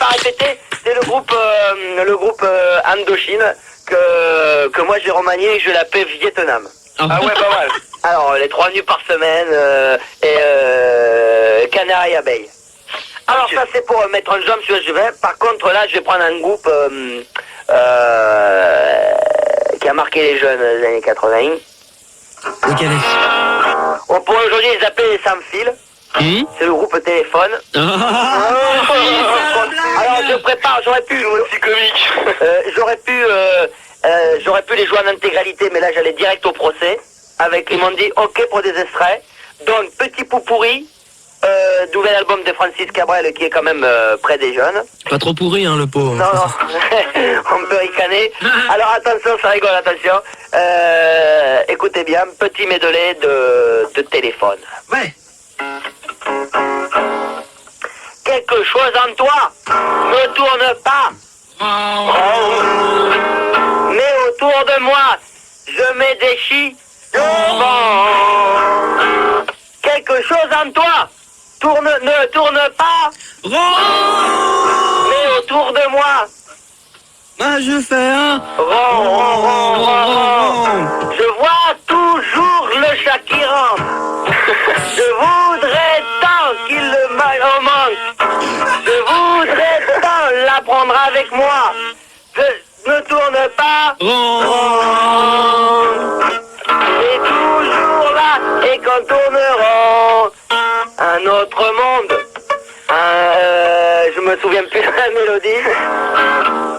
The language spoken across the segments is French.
pas répéter, c'est le groupe Indochine que moi j'ai remanié et je l'appelle Vietnam. Ah ouais, pas mal. Alors, les 3 nuits par semaine et canard et abeille. Alors ça c'est pour mettre un jump sur le chevet. Par contre là je vais prendre un groupe qui a marqué les jeunes des années 80. Lequel est-ce? On pourrait aujourd'hui les appeler les sans fil. C'est le groupe téléphone. Alors je prépare, j'aurais pu les jouer en intégralité, mais là j'allais direct au procès. Ils m'ont dit ok pour des extraits. Donc petit pourri. Nouvel album de Francis Cabrel qui est quand même près des jeunes. Pas trop pourri, hein, le pauvre. Non, on peut ricaner. Alors attention, ça rigole, attention. Écoutez bien, petit medley de téléphone. Ouais. Quelque chose en toi ne tourne pas. Mais autour de moi, je mets des chies. Quelque chose en toi ne tourne pas. Mais autour de moi, je fais un je vois toujours le chat qui rentre. Je voudrais tant qu'il le manque. Je voudrais tant l'apprendre avec moi. Je ne tourne pas. C'est toujours là et qu'on tourneront. Un autre monde. Je me souviens plus de la mélodie.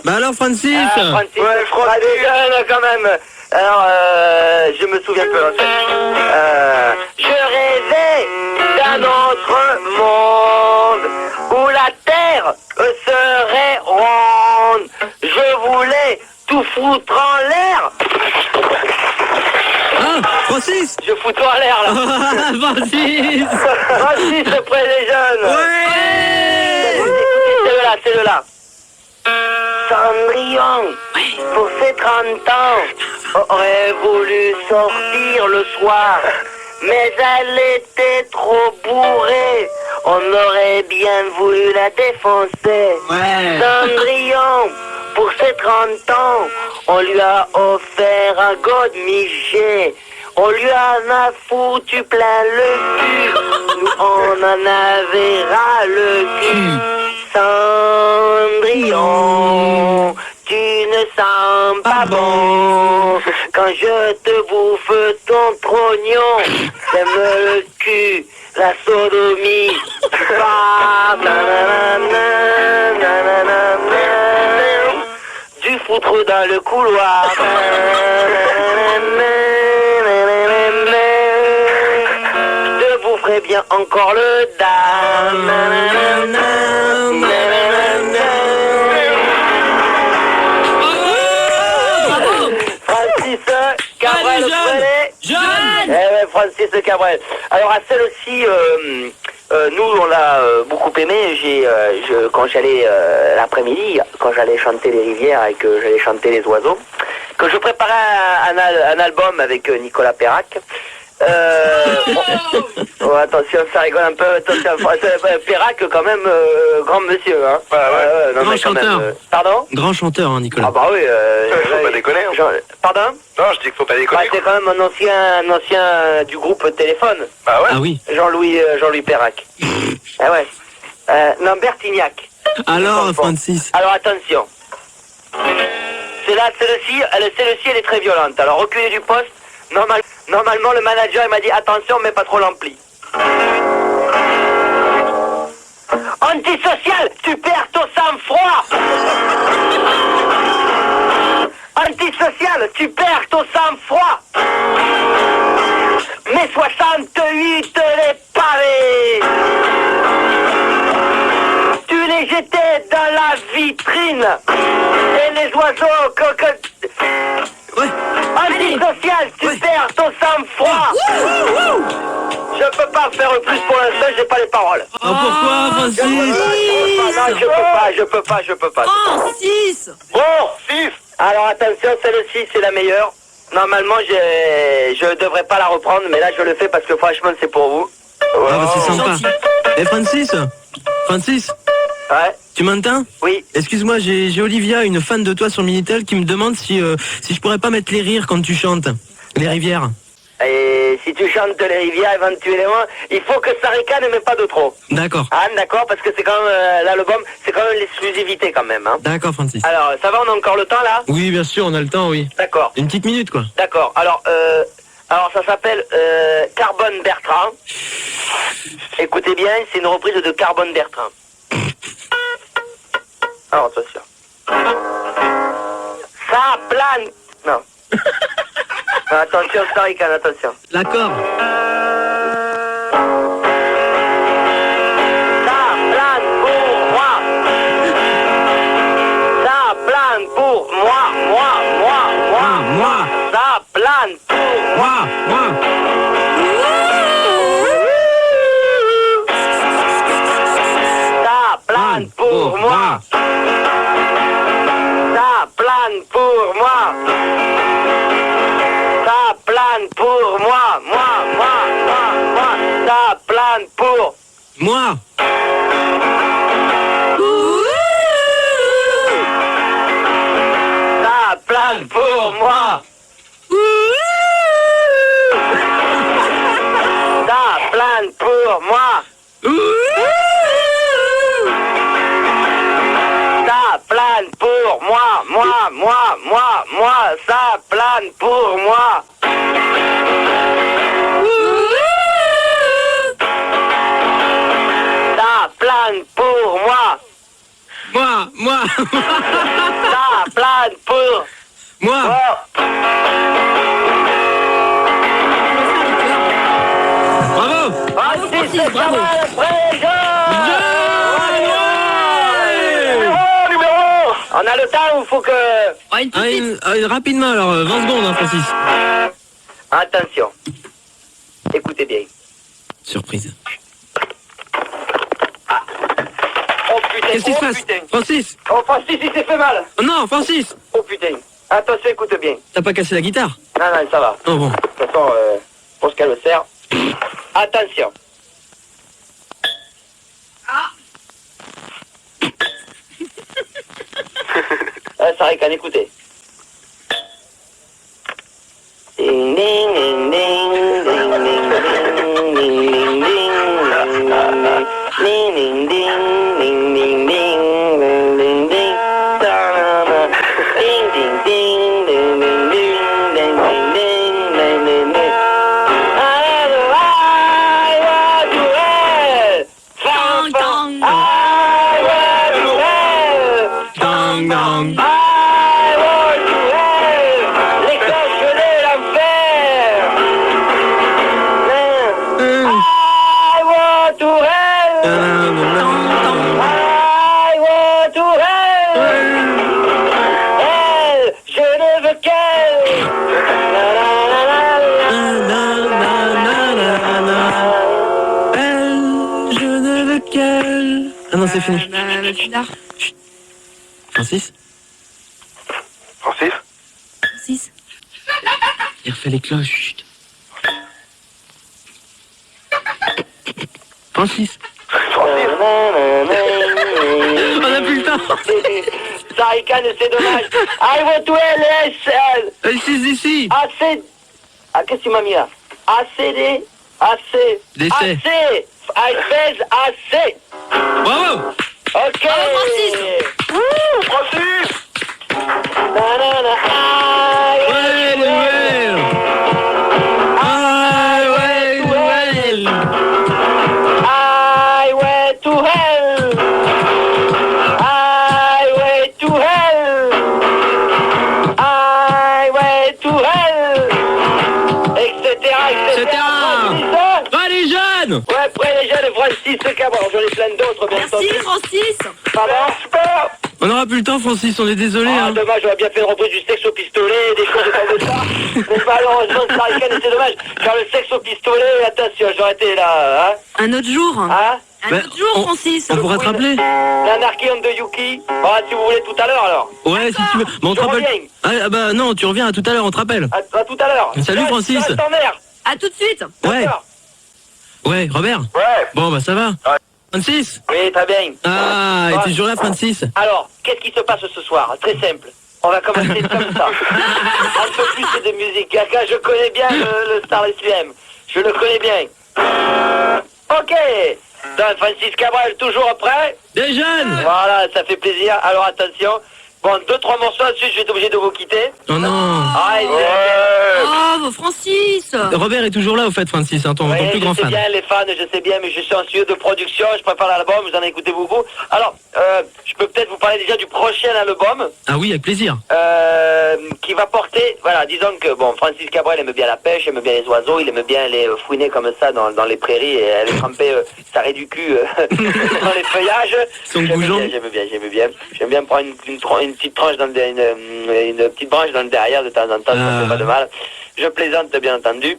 Bah alors, Francis Francis, ouais, je crois des jeunes quand même. Alors, je me souviens plus en fait. Je rêvais d'un autre monde où la terre serait ronde. Je voulais tout foutre en l'air. Ah, Francis. Je fous tout en l'air là. Francis. Francis près des jeunes. Ouais. C'est le là. Cendrillon, pour ses 30 ans, aurait voulu sortir le soir, mais elle était trop bourrée. On aurait bien voulu la défoncer. Ouais. Cendrillon, pour ses 30 ans, on lui a offert un godemiché. On lui en a foutu plein le cul. Nous, on en avait ras le cul. Cendrillon, tu ne sens pas bon. Quand je te bouffe ton trognon, j'aime le cul, la sodomie. Du foutre dans le couloir. Je boufferai bien encore le dame. Francis Cabrel. Francis Cabrel. Alors à celle-ci, nous on l'a beaucoup aimé. Quand j'allais l'après-midi, quand j'allais chanter les rivières et que j'allais chanter les oiseaux, que je préparais un album avec Nicolas Perrac. Attention, ça rigole un peu. Attention, Perrac quand même, grand monsieur. Hein. Grand chanteur. Pardon? Grand chanteur, hein, Nicolas. Ah bah oui. Faut pas déconner. Hein. Pardon? Non, je dis qu'il faut pas déconner. C'est quand même un ancien du groupe Téléphone. Ah ouais? Ah oui. Jean-Louis Perrac. Ah ouais. Non, Bertignac. Alors, Francis. Alors attention. Celle-ci, elle est très violente. Alors reculez du poste. Normalement, le manager il m'a dit attention, mais pas trop l'ampli. Antisocial, tu perds ton sang-froid. Antisocial, tu perds ton sang-froid. Mais 68 les pavés. Tu les jetais dans la vitrine. Et les oiseaux Ouais. Antisocial, tu perds ton sang-froid. Je peux pas faire plus pour l'instant, j'ai pas les paroles. Oh, pourquoi, Francis? Je peux pas. Francis. Bon, 6. Alors attention, celle-ci c'est la meilleure. Normalement je devrais pas la reprendre, mais là je le fais parce que franchement c'est pour vous. Ah bah c'est sympa. Et Francis, Ouais, Tu m'entends? oui. Excuse-moi, j'ai Olivia, une fan de toi sur Minitel, qui me demande si je pourrais pas mettre les rires quand tu chantes. Les rivières. Et si tu chantes les rivières éventuellement, il faut que Sarika ne met pas de trop. D'accord. Ah, d'accord, parce que c'est quand même l'album, c'est quand même l'exclusivité quand même. Hein. D'accord, Francis. Alors, ça va, on a encore le temps là? Oui, bien sûr, on a le temps, oui. D'accord, Une petite minute, quoi. d'accord. Alors ça s'appelle Carbone Bertrand. Écoutez bien, c'est une reprise de Carbone Bertrand. Alors, attention. Ça plane. Non. Non, attention, Sarika, attention. L'accord. Ça plane pour moi. Ça plane pour moi. Moi. Ça plane pour moi. Moi. Ça plane pour moi. Ça plane pour moi. Ça plane pour moi. Ça plane pour Moi. ça plane pour moi. Ça plane pour moi. Ça plane pour moi. Ça plane pour moi. Ça plane pour moi. Moi. Ça plane pour Moi. moi. Bravo. Francis, bravo. On a le temps ou il faut que... Rapidement, alors, 20 secondes, hein, Francis. Attention. Écoutez bien. Surprise. Oh putain, Qu'est-ce qui se passe? putain. Francis. Oh Francis, il s'est fait mal. Oh non, Francis. Oh putain. Attention, écoute bien. T'as pas cassé la guitare? Non, ça va. Oh bon. De toute façon, pour ce qu'elle le sert. Attention. Ça récane, écoutez. Ding, ding, ding, ding, ding, ding, ding, ding, ding, ding, ding, ding, ding, ding, ding, ding, ding, ta-da-da. Ding, ding, ding, ding, ding, ding, ding, ding, ding, ding, ding. I want to hell. Dong, dong. I want to hell. Dong, dong. I want to hell. Les cloches de l'enfer. I want to hell. I want to hell. Elle, je ne veux qu'elle. La, la, la, la, la. Elle, je ne veux qu'elle. Ah non, c'est fini. Chut. Francis, Francis? 6. il refait les cloches. Chut. Francis. On a plus le temps. Ça ricane, c'est dommage. I want to hell. Elle c'est ici. AC. Ah, qu'est-ce que tu m'as mis là? ACD. AC. Décès. AC. I says AC. Bravo. Ok. Bravo, Francis. Francis! Na, na, na. I Ouais, want to hell. nouvelle. Ah ouais, nouvelle. I went to hell. I went to hell. I went to hell. Etc. Etc. Va les jeunes. Ouais, après les jeunes, Francis Cabre. J'en ai plein d'autres, bien Merci, entendu. Francis. Pardon, super. On n'aura plus le temps, Francis, on est désolé. Ah, Hein. dommage, j'aurais bien fait une reprise du sexe au pistolet, des choses comme ça. Mais malheureusement, ça ricane, c'est dommage. Car le sexe au pistolet, attention, j'aurais été là, hein. Un autre jour. Hein? Un Bah, autre jour, Francis. On pourra te rappeler. L'anarchie de Yuki. Ah, si vous voulez, tout à l'heure, alors. Ouais, si tu veux. Mais on te Je rappelle. reviens. Ah bah non, tu reviens à tout à l'heure, on te rappelle. À tout à l'heure. Salut, Ouais, Francis. je reste en mer. À tout de suite. Ouais. D'accord. Ouais, Robert. Ouais. Bon bah ça va. Francis. Oui, très bien. Ah, et Ouais. t'es toujours là, Francis? Alors, qu'est-ce qui se passe ce soir? Très simple. On va commencer comme ça. Un peu plus de musique. Car je connais bien le Star SUM. Je le connais bien. Ok. Donc, Francis Cabrel, toujours prêt? Des jeunes. Voilà, ça fait plaisir. Alors, attention. Bon, 2-3 morceaux, ensuite je vais être obligé de vous quitter. Oh non. Ah, et Oh, Francis. Robert est toujours là, au fait, Francis, hein, ton oui, plus grand je sais fan. bien, les fans, je sais bien, mais je suis en studio de production, je prépare l'album, vous en écoutez beaucoup. Alors, je peux peut-être vous parler déjà du prochain album, Ah oui, avec plaisir. qui va porter, voilà, disons que, bon, Francis Cabrel aime bien la pêche, aime bien les oiseaux, il aime bien les fouiner comme ça dans les prairies et aller tremper sa raie du cul dans les feuillages. Son J'aime goujon. bien, J'aime bien prendre une petite tranche dans une petite branche dans le derrière de temps en temps, ça fait pas de mal. Je plaisante bien entendu.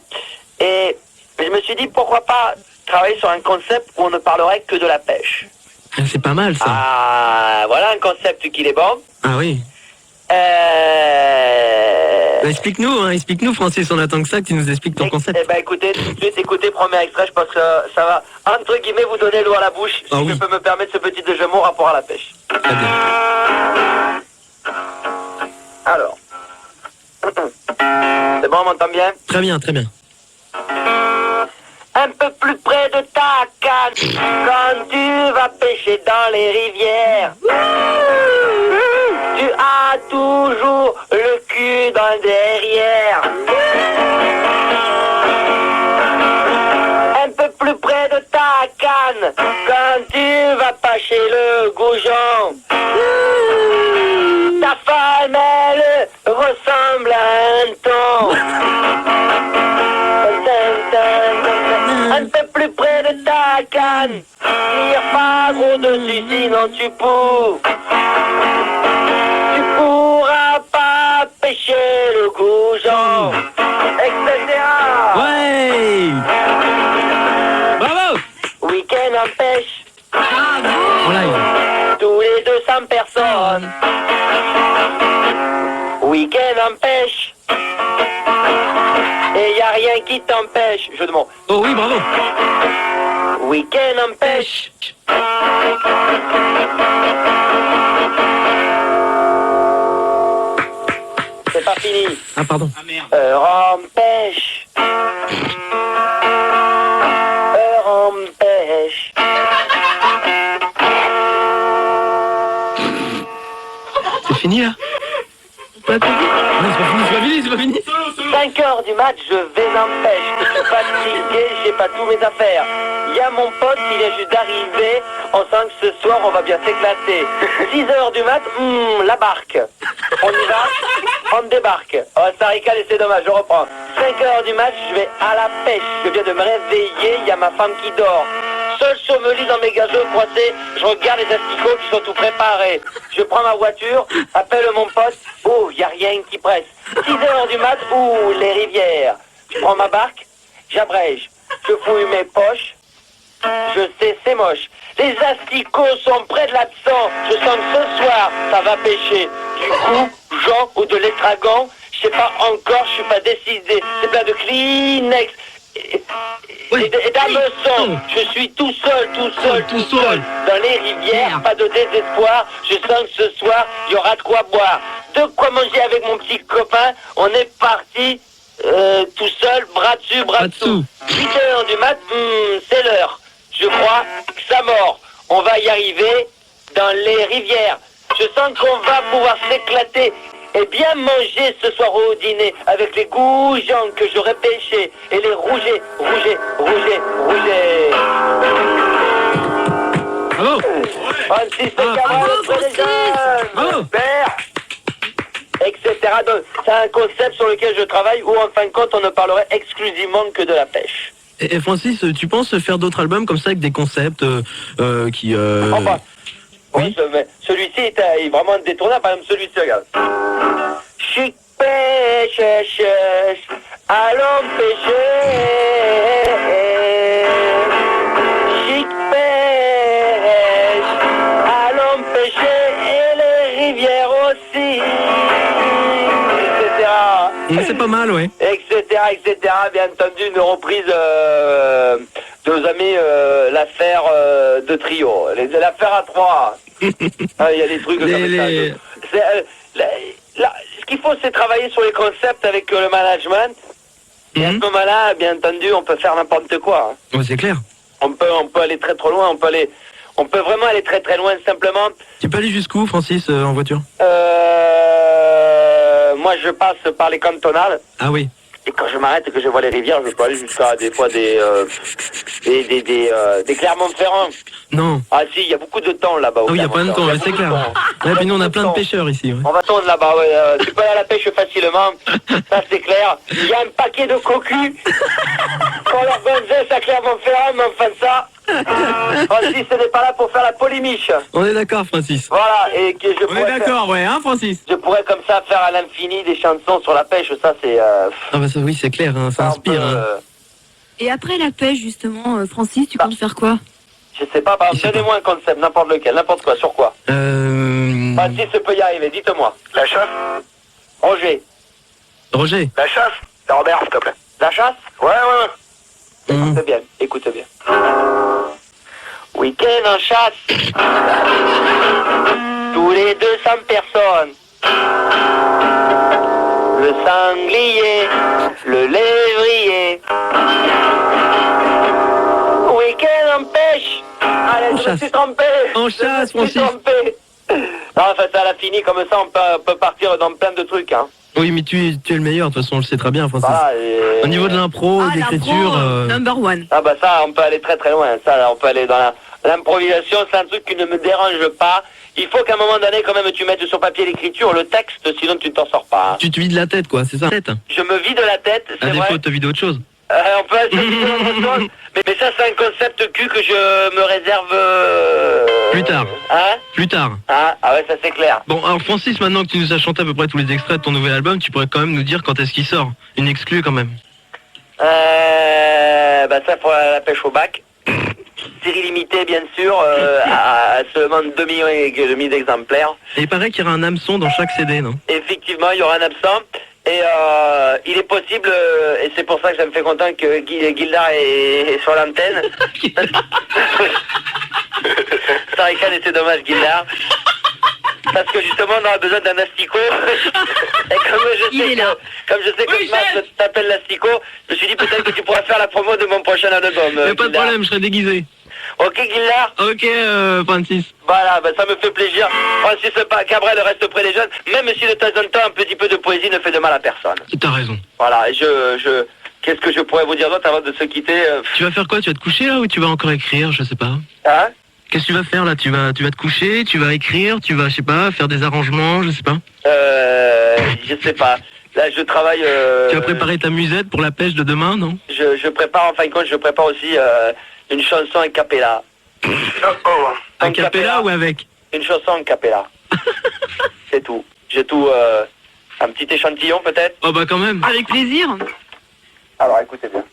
Et je me suis dit pourquoi pas travailler sur un concept où on ne parlerait que de la pêche. Ah, c'est pas mal, ça. Ah, voilà un concept qui est bon. Ah oui. Bah, explique-nous, Francis, on attend que ça, que tu nous expliques ton concept. Eh ben écoutez, tout de suite, écoutez, premier extrait, je pense que ça va, entre guillemets, vous donner l'eau à la bouche, Ah si oui. je peux me permettre ce petit jeu de mots rapport à la pêche. Très bien. Alors. C'est bon, on m'entend bien? Très bien, très bien. Un peu plus près de ta canne, quand tu vas pêcher dans les rivières. Tu as toujours le cul dans le derrière. Un peu plus près de ta canne, quand tu vas pêcher le goujon. Ta femme, elle ressemble à un thon. Un peu plus près de ta canne, tire pas gros dessus, sinon tu pourras. Tu pourras pas pêcher le goujon, etc. Ouais. Bravo. Week-end en pêche, En live. tous les 200 personnes. Week-end en pêche, et y a rien qui t'empêche. Jeu de mots. Oh oui, bravo. Week-end en pêche. C'est pas fini. Ah, pardon. Heure en pêche. Heure en pêche. C'est fini, là? Ouais, c'est pas fini. 5 heures du match, je vais en pêche. Je suis fatigué, j'ai pas tous mes affaires. Il y a mon pote qui vient juste d'arriver. On sent que ce soir, on va bien s'éclater. 6 heures du mat, la barque. On y va, on débarque. Oh, ça ricale et c'est dommage, je reprends. 5 heures du match, je vais à la pêche. Je viens de me réveiller, il y a ma femme qui dort. Seul sur me lit dans mes gazeux croisés, je regarde les asticots qui sont tout préparés. Je prends ma voiture, appelle mon pote, oh, y a rien qui presse. 6 heures du mat, les rivières. Je prends ma barque, j'abrège, je fouille mes poches, je sais, c'est moche. Les asticots sont près de l'absent, je sens que ce soir, ça va pêcher. Du coup, Jean ou de l'estragon, je sais pas encore, je suis pas décidé. C'est plein de Kleenex. Et d'hameçons, je suis tout seul dans les rivières, pas de désespoir, je sens que ce soir, il y aura de quoi boire, de quoi manger avec mon petit copain, on est parti tout seul, bras dessus, bras dessous. 8 heures du mat, c'est l'heure, je crois que ça mord, on va y arriver dans les rivières, je sens qu'on va pouvoir s'éclater et bien manger ce soir au dîner avec les goujons que j'aurais pêchés et les rougets. Bravo. Francis Bravo, Francis. Bravo. Super, etc. Donc, c'est un concept sur lequel je travaille où en fin de compte on ne parlerait exclusivement que de la pêche. Et Francis, tu penses faire d'autres albums comme ça avec des concepts qui... Enfin, Oui. mais celui-ci est vraiment détournable. Par exemple, celui-ci, regarde. Chic pêche, allons pêcher. Chic pêche, allons pêcher et les rivières aussi, etc. C'est pas mal, ouais. Etc. etc. Bien entendu, une reprise de nos amis, l'affaire de trio, l'affaire à trois. Ah, il y a des trucs comme ça. C'est, ce qu'il faut, c'est travailler sur les concepts avec le management. Et à ce moment-là, bien entendu, on peut faire n'importe quoi. Ouais, c'est clair. On peut aller très trop loin, on peut vraiment aller très très loin simplement. Tu peux aller jusqu'où, Francis, en voiture? Moi je passe par les cantonales. Ah oui. Et quand je m'arrête et que je vois les rivières, je peux aller jusqu'à des fois des Clermont-Ferrand. Non. Ah si, il y a beaucoup de temps là-bas. Ah oui, il y a plein de temps, ouais, c'est clair. Ouais, puis nous on a plein de pêcheurs ici. Ouais. On va tourner là-bas, ouais, tu peux aller à la pêche facilement, ça c'est clair. Il y a un paquet de cocus. Quand leur gonzesse à Clermont-Ferrand, mais enfin ça. Francis, ce n'est pas là pour faire la polémique. On est d'accord, Francis. Voilà, et que je On est pourrais d'accord, ouais, hein, Francis? je pourrais comme ça faire à l'infini des chansons sur la pêche, ça c'est... Ah bah ça, oui, c'est clair, hein, ça inspire. Hein. Et après la pêche, justement, Francis, tu comptes faire quoi? Je sais pas, bah, donnez-moi un concept, n'importe lequel, n'importe quoi, sur quoi? Francis peut y arriver, dites-moi. La chasse. Roger. Roger. La chasse. Robert, s'il te plaît. La chasse? Ouais. Écoutez bien, écoutez bien. Week-end en chasse. Tous les 200 personnes. Le sanglier, le lévrier. Week-end en pêche. Allez, je me suis trompé. En chasse, je me suis Francis. trompé. Non, enfin, ça l'a fini comme ça, on peut partir dans plein de trucs, hein. Oui, mais tu es le meilleur, de toute façon, on le sait très bien, Francis. Voilà, Au niveau de l'impro, de l'écriture... Number one. Ah bah ça, on peut aller très très loin. Ça, là, on peut aller dans l'improvisation, c'est un truc qui ne me dérange pas. Il faut qu'à un moment donné, quand même, tu mettes sur papier l'écriture, le texte, sinon tu ne t'en sors pas. Hein. Tu te vides la tête, quoi, c'est ça? Je me vide la tête, c'est À vrai. défaut de te vider autre chose. On peut essayer de dire autre chose, mais ça, c'est un concept cul que je me réserve... Plus tard. Hein? Plus tard. Ah ouais, ça c'est clair. Bon, alors Francis, maintenant que tu nous as chanté à peu près tous les extraits de ton nouvel album, tu pourrais quand même nous dire quand est-ce qu'il sort. Une exclue quand même. Bah ça pour la pêche au bac. Série limitée bien sûr, à seulement 2 millions et demi d'exemplaires. Et il paraît qu'il y aura un hameçon dans chaque CD, non? Effectivement, il y aura un absent. Et il est possible, et c'est pour ça que ça me fait content que Gildar est sur l'antenne. Tarikan, et c'est dommage, Gildar. Parce que justement, on aura besoin d'un asticot. Et comme je sais que Mars t'appelle l'asticot, je me suis dit peut-être que tu pourras faire la promo de mon prochain album. Y'a pas de problème, je serai déguisé. Ok, Gildar. Ok, Francis. Voilà, bah, ça me fait plaisir. Francis Cabrel reste près des jeunes, même si de temps en temps un petit peu de poésie ne fait de mal à personne. T'as raison. Voilà, et qu'est-ce que je pourrais vous dire d'autre avant de se quitter Tu vas faire quoi? Tu vas te coucher là ou tu vas encore écrire? Je sais pas. Hein? Qu'est-ce que tu vas faire là? Tu vas te coucher, tu vas écrire, tu vas, je sais pas, faire des arrangements, je sais pas. Je sais pas. Là, je travaille... Tu vas préparer ta musette pour la pêche de demain, non? Je prépare, en fin de compte, je prépare aussi une chanson a cappella. A cappella ou avec? Une chanson a cappella. C'est tout. J'ai tout... un petit échantillon, peut-être? Oh bah quand même. Avec plaisir. Alors, écoutez bien.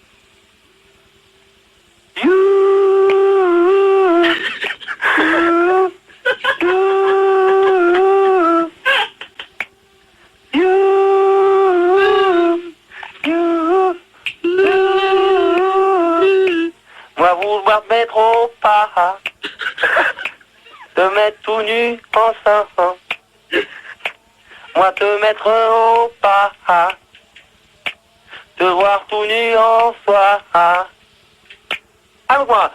Moi vouloir mettre au pas, te mettre tout nu en sein, moi te mettre au pas, te voir tout nu en soi. Avec moi.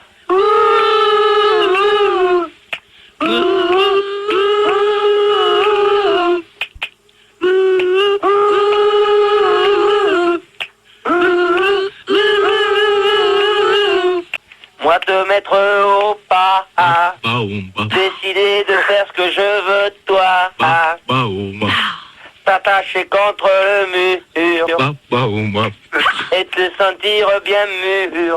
Moi te mettre au pas, décider de faire ce que je veux de toi, t'attacher contre le mur et te sentir bien mûr.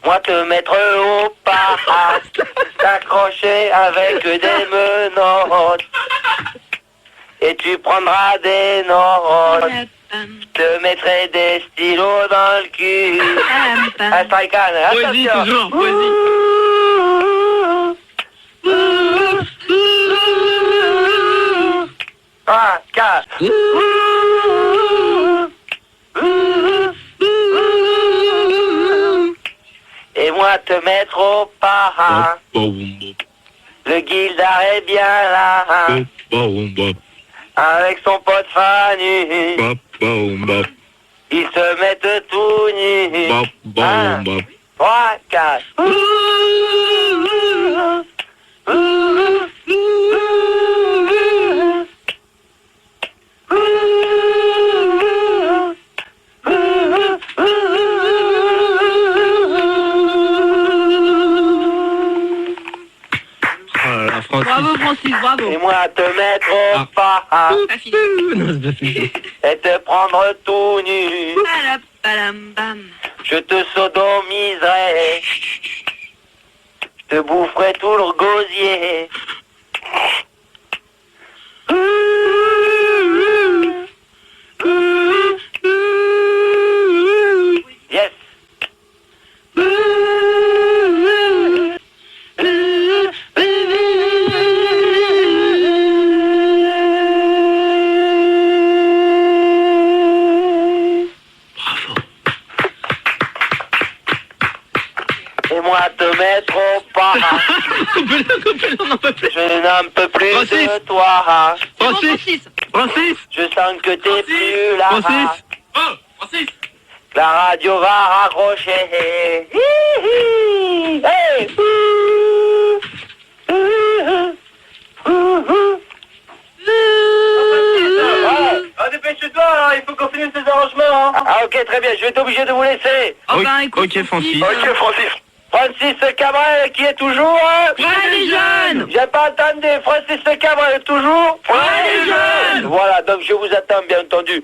Moi te mettre au pas, t'accrocher avec des menottes, et tu prendras des notes. te mettrai des stylos dans le cul. Ah, Strike-On, Poésie, attention. toujours, poésie. 3, 4. Et moi te mettre au para. Le Gildar est bien là. Avec son pote Fanny. Ils se mettent tout nus. 1, 3, 4. Bravo Francis, bravo. Et moi te mettre au pas. Pas fini. Non, c'est pas fini. Et te prendre tout nu. Bam. Je te sodomiserai. Je te boufferai tout le gosier. Yes. Et moi te mettre au pas. Coupez-le, on n'en peut plus. Je n'en peux plus Francis. de toi. C'est bon, Francis, Francis. Francis, Je sens que t'es plus là. Francis. Oh, Francis. La radio va raccrocher. Hi, hi. Hey. Dépêche-toi, il faut qu'on finisse ces arrangements. Ah ok, très bien, je vais être obligé de vous laisser. Oh, ben, écoute, Ok, Francis. Ok, Francis. Francis Cabrel qui est toujours... Voilà les jeunes. J'ai pas entendu, Francis Cabrel toujours... les jeunes. Voilà, donc je vous attends bien entendu.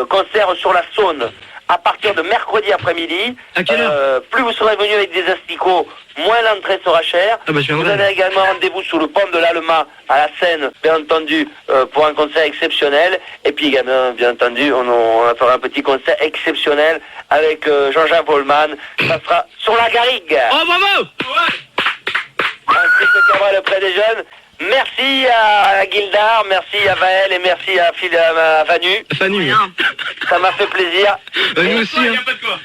Concert sur la Saône à partir de mercredi après-midi. À quelle heure Plus vous serez venus avec des asticots, moins l'entrée sera chère. Ah bah, je Vous viendrai. avez également rendez-vous sous le pont de l'Allemand à la Seine, bien entendu, pour un concert exceptionnel. Et puis également, bien entendu, on fera un petit concert exceptionnel avec Jean-Jacques Volman. Ça sera sur la Garrigue. Oh, bravo. Francis Cabrel auprès des jeunes. Merci à Gildar, merci à Vaël et merci à Vanu. Fanny. Rien. Ça m'a fait plaisir. Nous aussi, hein.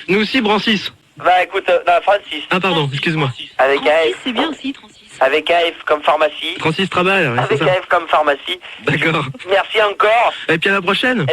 Nous aussi, Francis. Bah écoute, non, Francis. Ah, pardon, excuse-moi. Avec Francis, AF. c'est bien aussi, Francis. Avec AF comme pharmacie. Francis Trabal, ouais, c'est Avec ça. AF comme pharmacie. D'accord. Merci encore. Et puis à la prochaine.